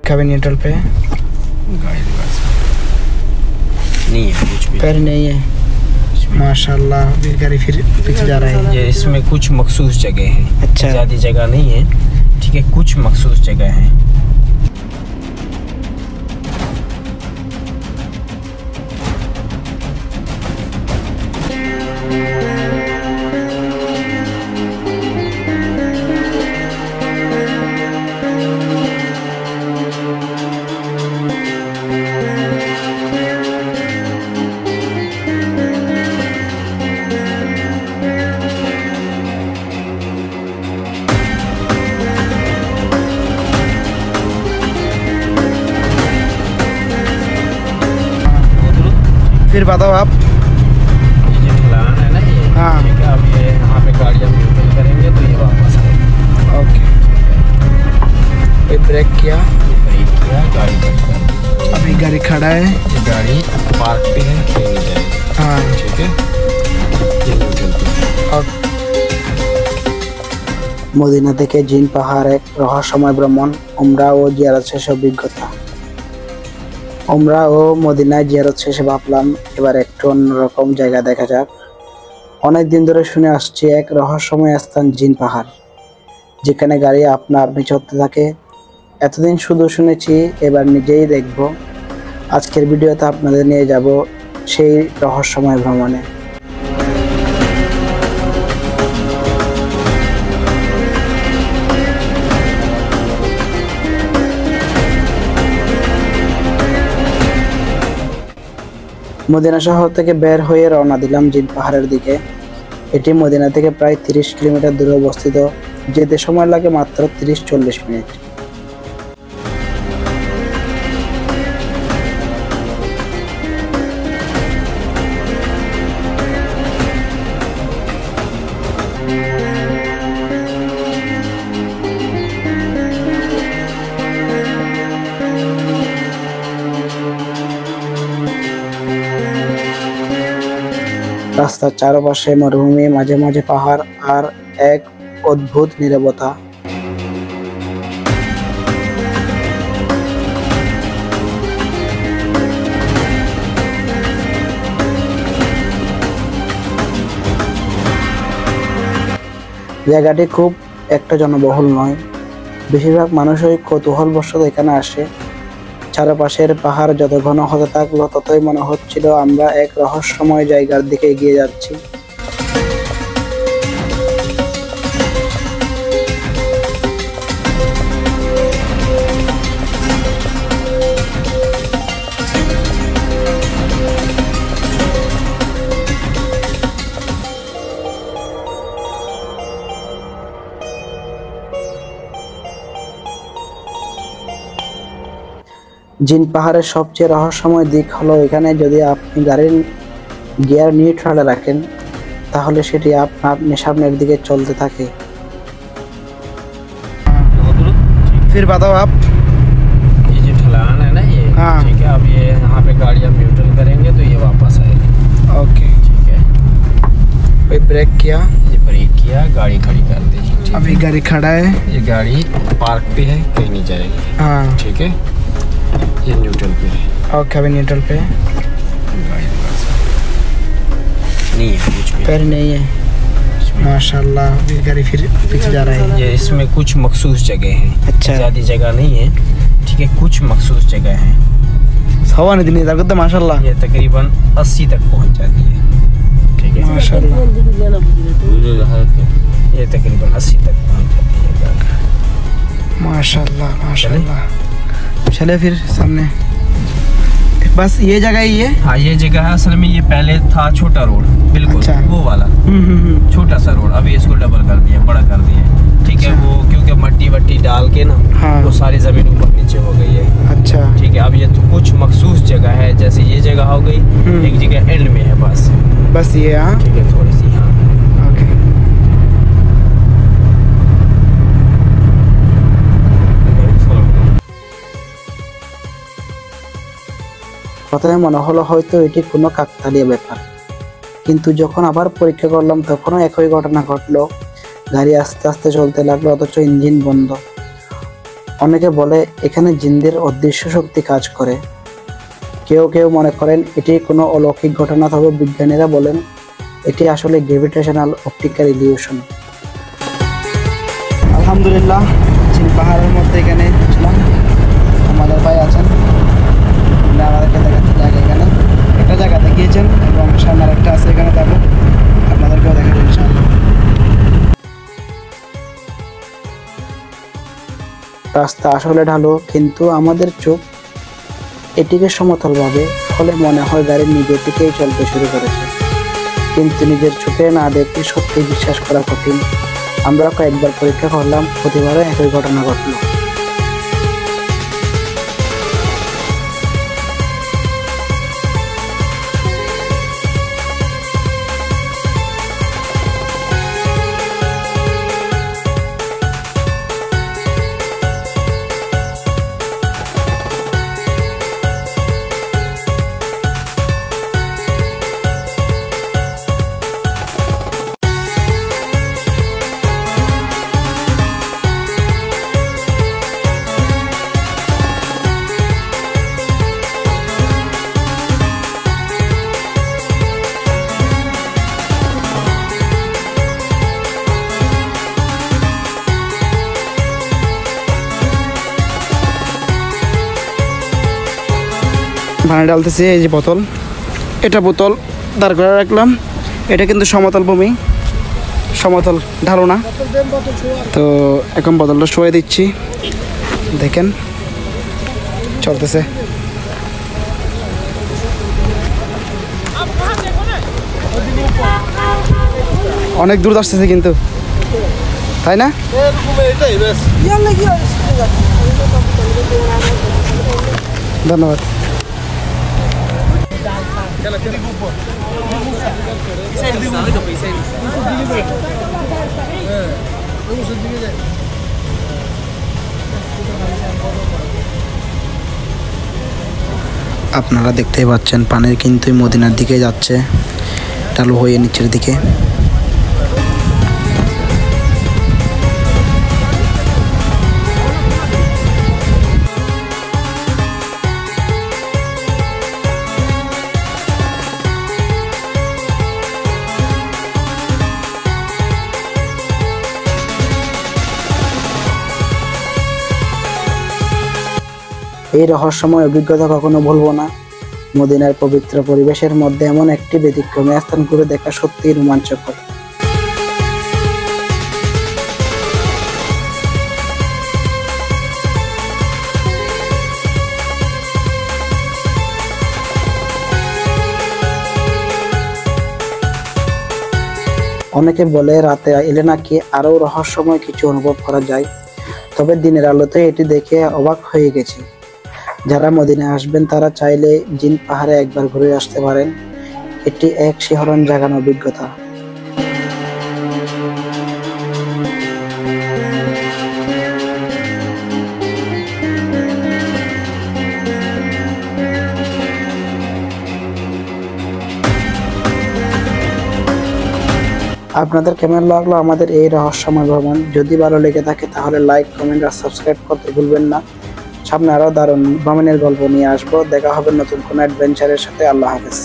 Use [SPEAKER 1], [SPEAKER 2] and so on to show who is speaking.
[SPEAKER 1] cabin neutral पे
[SPEAKER 2] गाड़ी reverse नहीं है, कुछ भी
[SPEAKER 1] पैर नहीं है। माशाल्लाह, फिर गाड़ी फिर पीछे जा रहा है।
[SPEAKER 2] ये इसमें कुछ मखसूस जगह है,
[SPEAKER 1] अच्छा,
[SPEAKER 2] ज़्यादा जगह नहीं है, ठीक है, कुछ मखसूस जगह है।
[SPEAKER 1] फिर बताओ आप।
[SPEAKER 2] ये जो ढलान है ना, ये
[SPEAKER 1] हाँ।
[SPEAKER 2] ठीक है, अब ये यहाँ पे गाड़ी हम न्यूट्रल करेंगे तो ये वापस आएगी।
[SPEAKER 1] ओके, ये ब्रेक किया,
[SPEAKER 2] ये ब्रेक किया, गाड़ी खड़ी कर दी।
[SPEAKER 1] अभी गाड़ी खड़ा है।
[SPEAKER 2] ये गाड़ी पार्क पे है, कहीं नहीं जाएगी,
[SPEAKER 1] हाँ,
[SPEAKER 2] ठीक है, ये न्यूट्रल पे।
[SPEAKER 1] और মদিনা থেকে জিন পাহাড় এক রহস্যময় ভ্রমণ, উমরা ও জিয়ারত শেষে অভিজ্ঞতা। উমরা ও মদিনায় জিয়ারত শেষে ভাবলাম এবার একটু অন্যরকম জায়গা দেখা যাক। অনেক দিন ধরে শুনে আসছি এক রহস্যময় স্থান জিন পাহাড়, যেখানে গাড়ি আপনা আপনি চলতে থাকে। এতদিন শুধু শুনেছি, এবার নিজেই দেখব। আজকের ভিডিওতে আপনাদের নিয়ে যাব সেই রহস্যময় ভ্রমণে। মদিনা শহর থেকে বের হয়ে রওনা দিলাম জিন পাহাড়ের দিকে। এটি মদিনা থেকে প্রায় 30 কিলোমিটার দূরে অবস্থিত, যেতে সময় লাগে মাত্র 30-40 মিনিট। রাস্তার চারপাশে মরুভূমি, মাঝে মাঝে পাহাড় আর এক অদ্ভুত নীরবতা। জায়গাটি খুব একটা জনবহুল নয়, বেশিরভাগ মানুষই কৌতূহলবশত এখানে আসে। চারপাশের পাহাড় যত ঘন হতে থাকলো, ততই মনে হচ্ছিল আমরা এক রহস্যময় জায়গার দিকে এগিয়ে যাচ্ছি। জিন পাহাড়ের সবচেয়ে রহস্যময় দিক হলো এখানে যদি আপনি গাড়ির গিয়ার নিউট্রালে রাখেন, তাহলে সেটি আপনি সামনের দিকে চলতে থাকে। फिर बताओ आप।
[SPEAKER 2] ये जो ढलान है ना, ये
[SPEAKER 1] हाँ।
[SPEAKER 2] ठीक है, अब ये यहाँ पे गाड़ी हम न्यूट्रल करेंगे तो ये वापस आएगी।
[SPEAKER 1] ओके,
[SPEAKER 2] ठीक है,
[SPEAKER 1] ये ब्रेक किया,
[SPEAKER 2] ये ब्रेक किया, गाड़ी खड़ी कर दी। ठीक
[SPEAKER 1] अभी
[SPEAKER 2] है?
[SPEAKER 1] गाड़ी खड़ा है।
[SPEAKER 2] ये गाड़ी पार्क पे है, कहीं नहीं जाएगी,
[SPEAKER 1] हाँ,
[SPEAKER 2] ठीक है, ये न्यूट्रल पे है।
[SPEAKER 1] और cabin न्यूट्रल पे
[SPEAKER 2] गाड़ी रिवर्स नहीं है, कुछ भी
[SPEAKER 1] पैर नहीं है। माशाल्लाह, फिर गाड़ी फिर पीछे जा रहा है।
[SPEAKER 2] ये इसमें कुछ मखसूस जगह है,
[SPEAKER 1] अच्छा,
[SPEAKER 2] ज़्यादा जगह नहीं है, ठीक है, कुछ मखसूस जगह है।
[SPEAKER 1] हवा नहीं देनी तो माशाल्लाह।
[SPEAKER 2] ये तकरीबन 80 तक पहुंच जाती है, ठीक है,
[SPEAKER 1] माशाल्लाह,
[SPEAKER 2] ये तकरीबन 80 तक पहुंच जाती है गाड़ी।
[SPEAKER 1] माशाल्लाह, माशाल्लाह। चले फिर सामने, बस ये जगह ही है।
[SPEAKER 2] हाँ, ये जगह है, असल में ये पहले था छोटा रोड, बिल्कुल
[SPEAKER 1] अच्छा।
[SPEAKER 2] वो वाला छोटा सा रोड, अभी इसको डबल कर दिया, बड़ा कर दिया, ठीक है,
[SPEAKER 1] अच्छा।
[SPEAKER 2] वो क्योंकि मट्टी वट्टी डाल के ना,
[SPEAKER 1] हाँ।
[SPEAKER 2] वो सारी जमीन ऊपर नीचे हो गई है,
[SPEAKER 1] अच्छा,
[SPEAKER 2] ठीक है। अब ये तो कुछ मखसूस जगह है, जैसे ये जगह हो गई, एक जगह एंड में है बस,
[SPEAKER 1] बस ये। हाँ,
[SPEAKER 2] ठीक है, थोड़ी सी, हाँ।
[SPEAKER 1] ओके। প্রথমে মনে হলো হয়তো এটি কোনো কাকতালীয় ব্যাপার, কিন্তু যখন আবার পরীক্ষা করলাম তখনও একই ঘটনা ঘটলো। গাড়ি আস্তে আস্তে চলতে লাগলো, অথচ ইঞ্জিন বন্ধ। অনেকে বলে এখানে জিনদের অদৃশ্য শক্তি কাজ করে। কেউ কেউ মনে করেন এটি কোনো অলৌকিক ঘটনা, তবে বিজ্ঞানীরা বলেন এটি আসলে গ্র্যাভিটেশনাল অপটিক্যাল ইলিউশন। আলহামদুলিল্লাহ, জিন পাহাড়ের মধ্যে এখানে ছিলাম। আমাদের ভাই আছেন, আমাদেরকে দেখাতে জায়গা, এখানে একটা জায়গা দেখিয়েছেন এবং সামনে একটা আছে, এখানে যাবো, আপনাদেরকেও দেখাবো ইনশাআল্লাহ। রাস্তা আসলে ঢালু, কিন্তু আমাদের চোখ এটিকে সমতল ভাবে, ফলে মনে হয় গাড়ি নিজে থেকেই চলতে শুরু করেছে। কিন্তু নিজের চোখে না দেখে সত্যি বিশ্বাস করা কঠিন। আমরা কয়েকবার পরীক্ষা করলাম, প্রতিবারে একই ঘটনা ঘটল। পানি ডালতেছি, এই যে বোতল, এটা বোতল দাঁড় করে রাখলাম। এটা কিন্তু সমতল ভূমি, সমতল ঢালো না, তো এখন বোতলটা শুয়ে দিচ্ছি। দেখেন চলতেছে। অনেক দূর আসতেছে কিন্তু, তাই না? ধন্যবাদ। আপনারা দেখতেই পাচ্ছেন পানির কিন্তু মদিনার দিকে যাচ্ছে, ঢালু হয়ে নিচের দিকে। এই রহস্যময় অভিজ্ঞতা কখনো ভুলবো না। মদিনার পবিত্র পরিবেশের মধ্যে এমন একটি ব্যতিক্রমী স্থান ঘুরে দেখা সত্যিই রোমাঞ্চকর। অনেকে বলে রাতে এলে নাকি আরো রহস্যময় কিছু অনুভব করা যায়, তবে দিনের আলোতে এটি দেখে অবাক হয়ে গেছি। যারা মদিনায় আসবেন তারা চাইলে জিন পাহাড়ে একবার ঘুরে আসতে পারেন। এটি এক শিহরণ জাগানো অভিজ্ঞতা। আপনাদের কেমন লাগলো আমাদের এই রহস্যময় ভ্রমণ? যদি ভালো লেগে থাকে তাহলে লাইক, কমেন্ট আর সাবস্ক্রাইব করতে ভুলবেন না। সামনে আরো দারুণ ভ্রমণের গল্প নিয়ে আসবো। দেখা হবে নতুন কোনো অ্যাডভেঞ্চারের সাথে। আল্লাহ হাফেজ।